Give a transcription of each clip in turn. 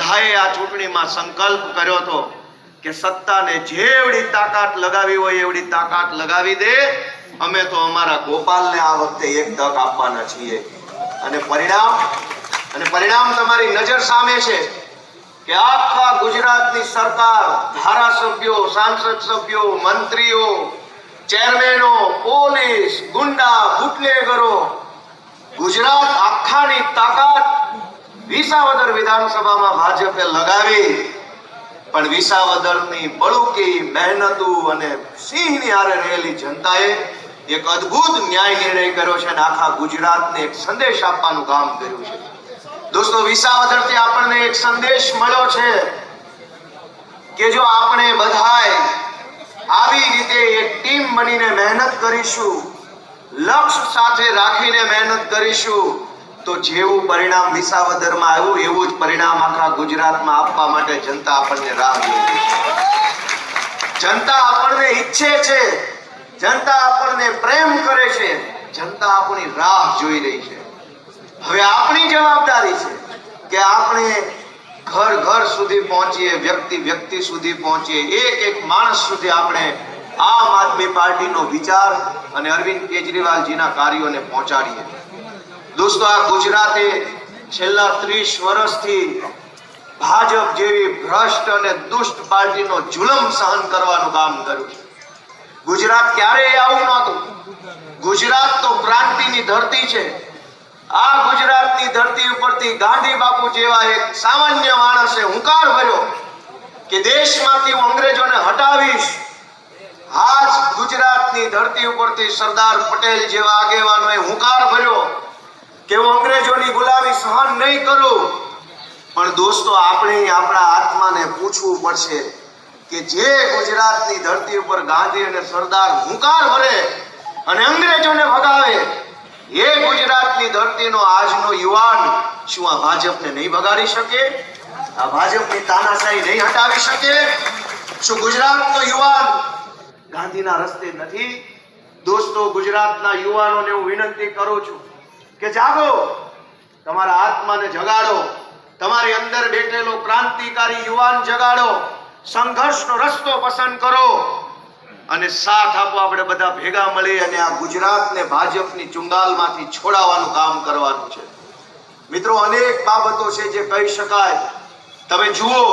બધાએ આ ચૂંટણીમાં સંકલ્પ કર્યો હતો કે સત્તાને જેવડી તાકાત લગાવી હોય એવડી તાકાત લગાવી દે, અમે તો અમારા ગોપાલને આ વખતે એક તક આપવાના છીએ. અને પરિણામ તમારી નજર સામે છે કે આખા ગુજરાતની સરકાર, ધારાસભ્યો, સાંસદ સભ્યો, મંત્રીઓ, ચેરમેનો, પોલીસ, ગુંડા, બુટલેગરો, ગુજરાત આખાની તાકાત વિસાવદર વિધાનસભામાં ભાજપે લગાવી. પણ વિસાવદરની બળુકી મહેનતુ અને સિંહની હારે રહેલી જનતાએ એક અદ્ભુત ન્યાય નિર્ણય કર્યો છે અને આખા ગુજરાતને એક સંદેશ આપવાનું કામ કર્યું છે. દોસ્તો, વિસાવદરથી આપણને એક સંદેશ મળ્યો છે કે જો આપણે બધાય આવી રીતે એક ટીમ બનીને મહેનત કરીશું, લક્ષ્ય સાથે રાખીને મહેનત કરીશું, તો જેવું પરિણામ વિસાવદરમાં આવ્યું એવું જ પરિણામ આખા ગુજરાતમાં આપવા માટે જનતા આપણને રાહ જોઈ રહી છે. જનતા આપણને ઈચ્છે છે, જનતા આપણને પ્રેમ કરે છે, જનતા આપણી રાહ જોઈ રહી છે. હવે આપણી જવાબદારી છે કે આપણે ઘર ઘર સુધી પહોંચીએ, વ્યક્તિ સુધી પહોંચીએ, એક માણસ સુધી આપણે આમ આદમી પાર્ટીનો વિચાર અને અરવિંદ કેજરીવાલજીના કાર્યોને પહોંચાડીએ. દોસ્તો, આ ગુજરાતે છેલ્લા 30 વર્ષથી ભાજપ જેવી ભ્રષ્ટ અને દુષ્ટ પાર્ટીનો જુલમ સહન કરવાનું કામ કર્યું છે. ગુજરાત ક્યારેય આવું નહોતું. ગુજરાત તો ક્રાંતિની ધરતી છે. આ ગુજરાતની ધરતી ઉપરથી ગાંધી બાપુ જેવા એક સામાન્ય માણસે હુંકાર ભર્યો કે દેશમાંથી હું અંગ્રેજોને હટાવીશ. આજ ગુજરાતની ધરતી ઉપરથી સરદાર પટેલ જેવા આગેવાનોએ હુંકાર ભર્યો કે હું અંગ્રેજોની ગુલામી સહન નહીં કરું. પણ દોસ્તો, આપણે આપણા આત્માને પૂછવું પડશે કે જે ગુજરાતની ધરતી ઉપર ગાંધી અને સરદાર હુંકાર ભરે અને અંગ્રેજોને ભગાવે, એ ગુજરાતની ધરતીનો આજનો યુવાન શું આ ભાજપને નહીં ભગાડી શકે? આ ભાજપની તાનાશાહી નહીં હટાવી શકે? શું ગુજરાતનો યુવાન ગાંધીના રસ્તે નથી? દોસ્તો, ગુજરાતના યુવાનોને હું વિનંતી કરું છું કે જાગો, તમારા આત્માને જગાડો, તમારી અંદર બેઠેલો ક્રાંતિકારી યુવાન જગાડો, સંઘર્ષનો રસ્તો પસંદ કરો અને સાથ આપો. આપણે બધા ભેગા મળી અને આ ગુજરાતને ભાજપની ચુંગાલમાંથી છોડાવવાનું કામ કરવાનું છે. મિત્રો, અનેક બાબતો છે જે કહી શકાય. તમે જુઓ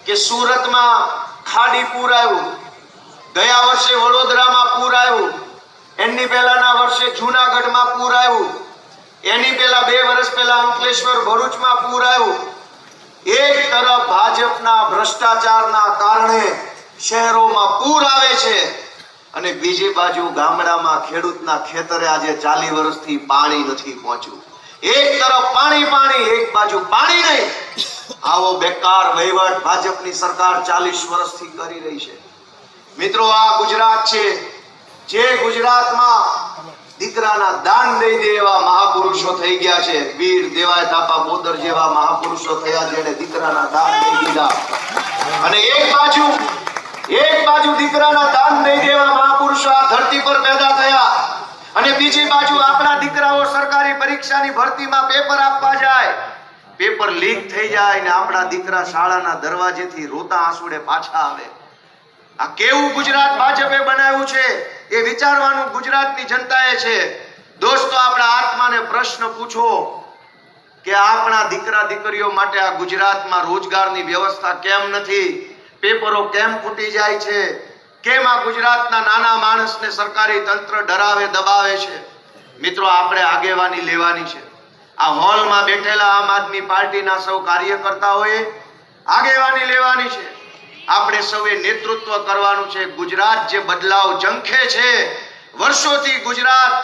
કે સુરતમાં ખાડી પૂર આવ્યું, ગયા વર્ષે વડોદરામાં પૂર આવ્યું, એની પહેલાના વર્ષે જૂનાગઢમાં પૂર આવ્યું, એની પહેલા 2 વર્ષ પહેલા અંકલેશ્વર ભરૂચમાં પૂર આવ્યું. એક તરફ ભાજપના ભ્રષ્ટાચારના કારણે શહેરોમાં પૂર આવે છે અને બીજી બાજુ ગામડામાં ખેડૂતના ખેતરે આજે 40 વર્ષથી પાણી નથી પહોંચ્યું. એક તરફ પાણી, એક બાજુ પાણી નહીં. આવો બેકાર વહીવટ ભાજપની સરકાર 40 વર્ષથી કરી રહી છે. મિત્રો, આ ગુજરાત છે જે ગુજરાતમાં દીકરાના દાન દઈ દે એવા મહાપુરુષો થઈ ગયા છે. વીર દેવાય થાપા બોદર જેવા મહાપુરુષો થયા જેને દીકરાના દાન દઈ દીધા. અને એક બાજુ દીકરાના દાન દઈ દેવા મહાપુરુષો આ ધરતી પર પેદા થયા અને બીજી બાજુ આપણા દીકરાઓ સરકારી પરીક્ષાની ભરતીમાં પેપર આપવા જાય, પેપર લીક થઈ જાય અને આપણા દીકરા શાળાના દરવાજેથી રોતા આંસુડે પાછા આવે. આ કેવું ગુજરાત ભાજપે બનાવ્યું છે એ વિચારવાનું ગુજરાતની જનતાએ છે. દોસ્તો, આપણા આત્માને પ્રશ્ન પૂછો કે આપણા દીકરા દીકરીઓ માટે આ ગુજરાતમાં રોજગારની વ્યવસ્થા કેમ નથી? પેપરો કેમ ફૂટી જાય છે? કેમ આ ગુજરાતના નાના માણસને સરકારી તંત્ર ડરાવે દબાવે છે? મિત્રો, આપણે આગેવાની લેવાની છે. આ હોલમાં બેઠેલા આમ આદમી પાર્ટીના સૌ કાર્યકર્તાઓએ આગેવાની લેવાની છે. આપણે સૌએ નેતૃત્વ કરવાનું છે. ગુજરાત જે બદલાવ ઝંખે છે, વર્ષોથી ગુજરાત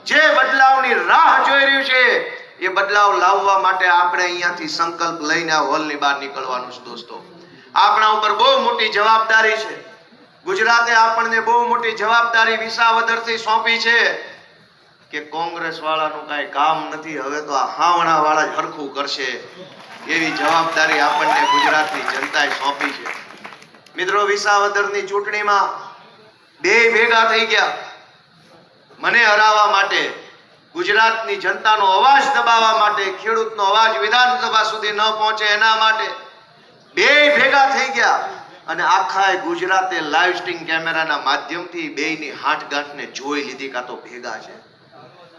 જે બદલાવની રાહ જોઈ રહ્યું છે, એ બદલાવ લાવવા માટે આપણે અહીંયાથી સંકલ્પ લઈને આ હોલની બહાર નીકળવાનું છે. દોસ્તો, આપણા ઉપર બહુ મોટી જવાબદારી છે. ગુજરાતે આપણને બહુ મોટી જવાબદારી વિસાવદરથી સોંપી છે કે કોંગ્રેસ વાળાનું કાંઈ કામ નથી, હવે તો આ હાવણા વાળા જ હરખું કરશે, એવી જવાબદારી આપણને ગુજરાતની જનતાએ સોંપી છે. મિત્રો, વિસાવદરની ચૂંટણીમાં બે ભેગા થઈ ગયા મને હરાવવા માટે ગુજરાતની જનતાનો અવાજ દબાવવા માટે, ખેડૂતનો અવાજ વિધાનસભા સુધી ન પહોંચે એના માટે બે ભેગા થઈ ગયા અને આખા ગુજરાતે લાઈવ સ્ટ્રીમ કેમેરાના માધ્યમથી બેયની હાથગાંઠને જોઈ લીધી કાં તો ભેગા છે.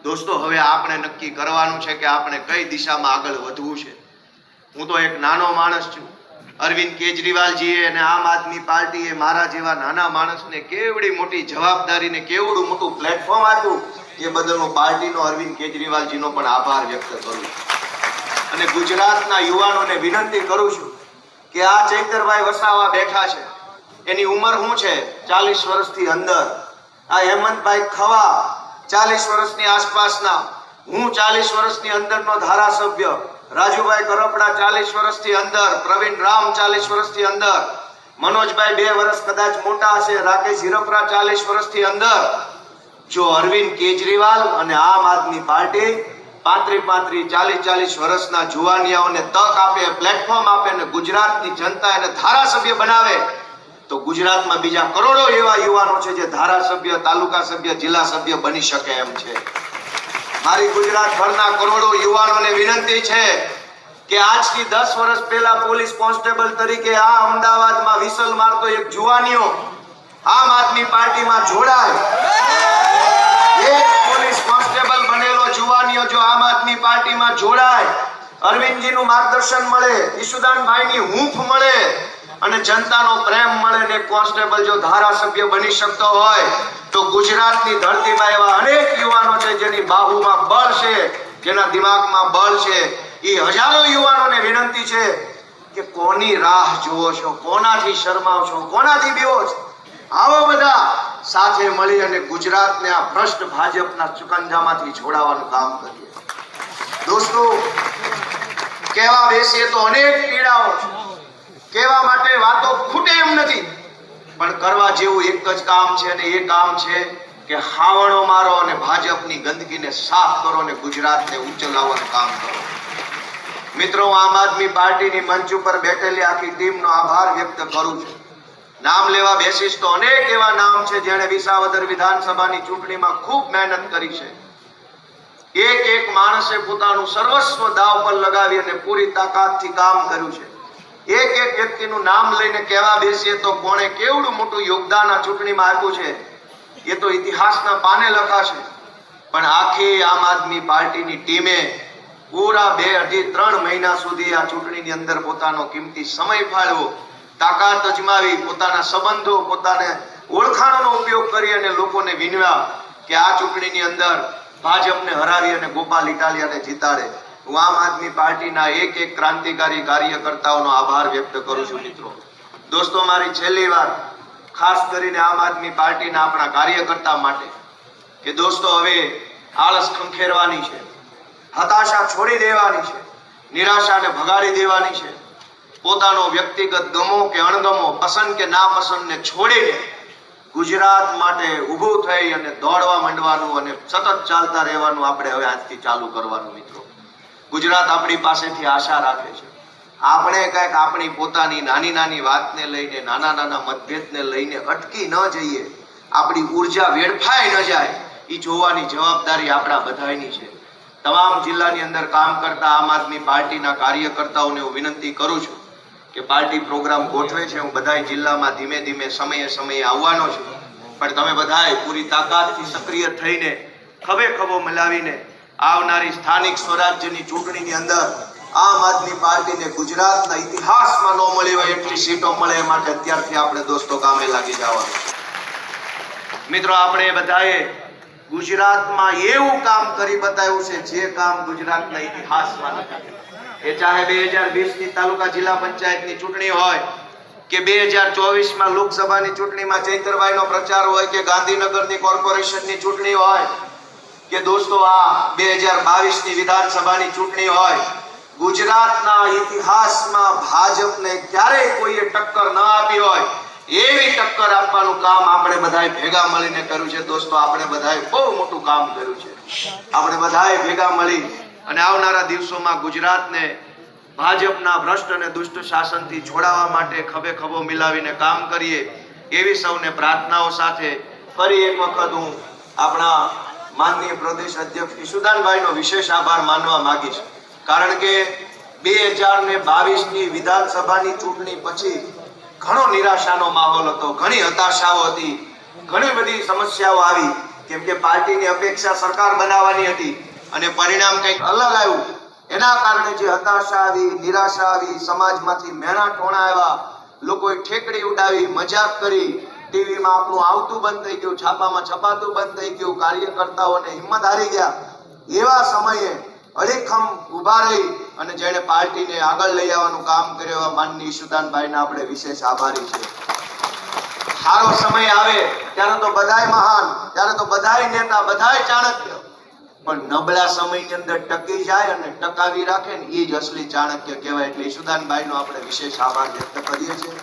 દોસ્તો, હવે આપણે નક્કી કરવાનું છે કે આપણે કઈ દિશામાં આગળ વધવું છે. હું તો એક નાનો માણસ છું. અરવિંદ કેજરીવાલજીએ અને આમ આદમી પાર્ટીએ મારા જેવા નાના માણસને કેવડી મોટી જવાબદારીને કેવડું મોટું પ્લેટફોર્મ આપ્યું, એ બદલ હું પાર્ટીનો અરવિંદ કેજરીવાલજીનો પણ આભાર વ્યક્ત કરું છું. અને ગુજરાતના યુવાનોને વિનંતી કરું છું કે આ ચૈતરભાઈ વસાવા બેઠા છે, એની ઉંમર શું છે? 40 વર્ષથી અંદર. આ હેમંતભાઈ ખવા 40 વર્ષની આસપાસના, હું 40 વર્ષની અંદરનો ધારાસભ્ય, રાજુભાઈ કરપડા 40 વર્ષથી અંદર, પ્રવીણ રામ 40 વર્ષથી અંદર, મનોજભાઈ 2 વર્ષ કદાચ મોટા હશે, રાકેશ હિરપરા 40 વર્ષથી અંદર. જો અરવિંદ કેજરીવાલ અને આમ આદમી પાર્ટી 35-40 વર્ષના જુવાનિયાઓને તક આપે, પ્લેટફોર્મ આપે અને ગુજરાતની જનતા એને ધારાસભ્ય બનાવે તો ગુજરાતમાં બીજા કરોડો એવા યુવાનો છે જે ધારાસભ્ય, તાલુકા સભ્ય, જિલ્લા સભ્ય બની શકે એમ છે. મારી ગુજરાતભરના કરોડો યુવાનોને વિનંતી છે કે આજથી 10 વર્ષ પહેલા પોલીસ કોન્સ્ટેબલ તરીકે આ અમદાવાદમાં વિસલ મારતો એક જુવાનીઓ આમ આદમી પાર્ટીમાં જોડાય. એક પોલીસ કોન્સ્ટેબલ બનેલો જુવાનીઓ જો આમ આદમી પાર્ટીમાં જોડાય, અરવિંદજીનું માર્ગદર્શન મળે, ઈશુદાનભાઈની હૂંફ મળે અને જનતાનો પ્રેમ મળે ને કોન્સ્ટેબલ જો ધારાસભ્ય બની શકતો હોય તો ગુજરાતની ધરતીમાં એવા અનેક યુવાનો છે જેની બાહુમાં બળ છે, જેના દિમાગમાં બળ છે. એ હજારો યુવાનોને વિનંતી છે કે કોની રાહ જુઓ છો, કોનાથી શરમાવ છો, કોનાથી બીવો છો? આવો બધા સાથે મળી અને ગુજરાતને આ ભ્રષ્ટ ભાજપના ચુકંજામાંથી છોડાવવાનું કામ કરીએ. દોસ્તો, કહેવા બેસીએ તો અનેક પીડાઓ છે, કહેવા માટે વાતો ખૂટે એમ નથી, પણ કરવા જેવું એક જ કામ છે અને એ કામ છે કે હાવણો મારો અને ભાજપની ગંદકીને સાફ કરો અને ગુજરાતને ઉચલાવવાનું કામ કરો. મિત્રો, આમ આદમી પાર્ટીની મંચ ઉપર બેઠેલી આખી ટીમનો આભાર વ્યક્ત કરું છું. નામ લેવા બેસીશ તો અનેક એવા નામ છે જેણે વિસાવદર વિધાનસભાની ચૂંટણીમાં ખૂબ મહેનત કરી છે. એક માણસે પોતાનું સર્વસ્વ દાવ પર લગાવી અને પૂરી તાકાતથી કામ કર્યું છે. એક વ્યક્તિનું નામ લઈને કહેવા બેસીએ તો કોણે કેવડું મોટું યોગદાન આ ચૂંટણીમાં આપ્યું છે એ તો ઇતિહાસના પાને લખાશે. પણ આખી આમ આદમી પાર્ટીની ટીમે પૂરા 2-3 મહિના સુધી આ ચૂંટણીની અંદર પોતાનો કિંમતી સમય ફાળવ્યો, તાકાત અજમાવી, પોતાના સંબંધો, પોતાને ઓળખાણોનો ઉપયોગ કરી અને લોકોને વિનવ્યા કે આ ચૂંટણીની અંદર ભાજપને હરાવી અને ગોપાલ ઇટાલિયાને જીતાડે. હું આમ આદમી પાર્ટીના એક ક્રાંતિકારી કાર્યકર્તાઓનો આભાર વ્યક્ત કરું છું. મિત્રો, દોસ્તો, મારી છેલ્લી વાત ખાસ કરીને આમ આદમી પાર્ટીના આપણા કાર્યકર્તા માટે કે દોસ્તો, હવે આળસ ખંખેરવાની છે, હતાશા છોડી દેવાની છે, નિરાશાને ભગાડી દેવાની છે. પોતાનો વ્યક્તિગત ગમો કે અણગમો, પસંદ કે નાપસંદને છોડીને ગુજરાત માટે ઊભું થઈ અને દોડવા માંડવાનું અને સતત ચાલતા રહેવાનું આપણે હવે આજથી ચાલુ કરવાનું. મિત્રો, ગુજરાત આપણી પાસેથી આશા રાખે છે. આપણે કંઈક આપણી પોતાની નાની વાતને લઈને, નાના મતભેદને લઈને અટકી ન જઈએ, આપણી ઉર્જા વેડફાઈ ન જાય, એ જોવાની જવાબદારી આપણા બધાની છે. તમામ જિલ્લાની અંદર કામ કરતા આમ આદમી પાર્ટીના કાર્યકર્તાઓને હું વિનંતી કરું છું કે પાર્ટી પ્રોગ્રામ ગોઠવે છે, હું બધા જિલ્લામાં ધીમે ધીમે સમયે આવવાનો છું. પણ તમે બધાએ પૂરી તાકાતથી સક્રિય થઈને ખભે ખભો મિલાવીને આવનારી સ્થાનિક સ્વરાજ્યની ચૂંટણીની અંદર આમ આદમી પાર્ટીને ગુજરાતના ઇતિહાસમાં ન મળી હોય એટલી સીટો મળે એ માટે અત્યારથી આપણે દોસ્તો કામે લાગી જવાનું. મિત્રો, આપણે બધાએ ગુજરાતમાં એવું કામ કરી બતાવ્યું છે જે કામ ગુજરાતના ઇતિહાસમાં નથી. એ ચાહે 2020ની તાલુકા જિલ્લા પંચાયતની ચૂંટણી હોય કે 2024માં લોકસભાની ચૂંટણીમાં ચૈતરભાઈનો પ્રચાર હોય કે ગાંધીનગરની કોર્પોરેશનની ચૂંટણી હોય કે દોસ્તો આ 2022ની વિધાનસભાની ચૂંટણી હોય, ગુજરાતના ઇતિહાસમાં ભાજપને ક્યારેય કોઈએ ટક્કર ન આપી હોય એવી ટક્કર આપવાનું કામ આપણે બધાએ ભેગા મળીને કર્યું છે. દોસ્તો, આપણે બધાએ બહુ મોટું કામ કર્યું છે. આપણે બધાએ ભેગા મળી અને આવનારા દિવસોમાં ગુજરાતને ભાજપના ભ્રષ્ટ અને દુષ્ટ શાસનથી છોડાવવા માટે ખભે ખભો મિલાવીને કામ કરીએ એવી સૌને પ્રાર્થનાઓ સાથે ફરી એક વખત હું આપણા માનનીય પ્રદેશ અધ્યક્ષ ઈશુદાનભાઈનો વિશેષ આભાર માનવા માંગીશ, કારણ કે 2022 ની વિધાનસભાની ચૂંટણી પછી ઘણો નિરાશાનો માહોલ હતો, ઘણી હતાશાઓ હતી, ઘણી બધી સમસ્યાઓ આવી, કેમ કે પાર્ટીની અપેક્ષા સરકાર બનાવવાની હતી અને પરિણામ કંઈક અલગ આવ્યું. એના કારણે જે હતાશા આવી, નિરાશા આવી, સમાજમાંથી મેણા ટોણા આવ્યા, લોકોએ ઠેકડી ઉડાવી, મજાક કરી, ટીવીમાં આપણું આવતું બંધ થઈ ગયું, છાપામાં છપાતું બંધ થઈ ગયું, કાર્યકર્તાઓને હિંમત હારી ગયા. એવા સમયે અડીખમ ઊભા રહી અને જેણે પાર્ટીને આગળ લઈ આવવાનું કામ કર્યું એવા માનનીય ઈશુદાનભાઈના આપણે વિશેષ આભારી છે. સારો સમય આવે ત્યારે તો બધાય મહાન, ત્યારે તો બધાય નેતા, બધાય ચાણક્ય, પણ નબળા સમયની અંદર ટકી જાય અને ટકાવી રાખે ને એ જ અસલી ચાણક્ય કહેવાય. એટલે ઈશુદાનભાઈનો આપણે વિશેષ આભાર વ્યક્ત કરીએ છીએ.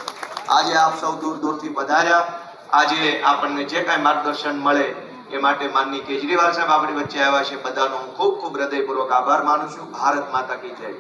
આજે આપ સૌ દૂર દૂરથી પધાર્યા, આજે આપણને જે કાંઈ માર્ગદર્શન મળે એ માટે માનનીય કેજરીવાલ સાહેબ આપણી વચ્ચે આવ્યા છે, બધાનો હું ખૂબ ખૂબ હૃદયપૂર્વક આભાર માનું છું. ભારત માતા કી જય.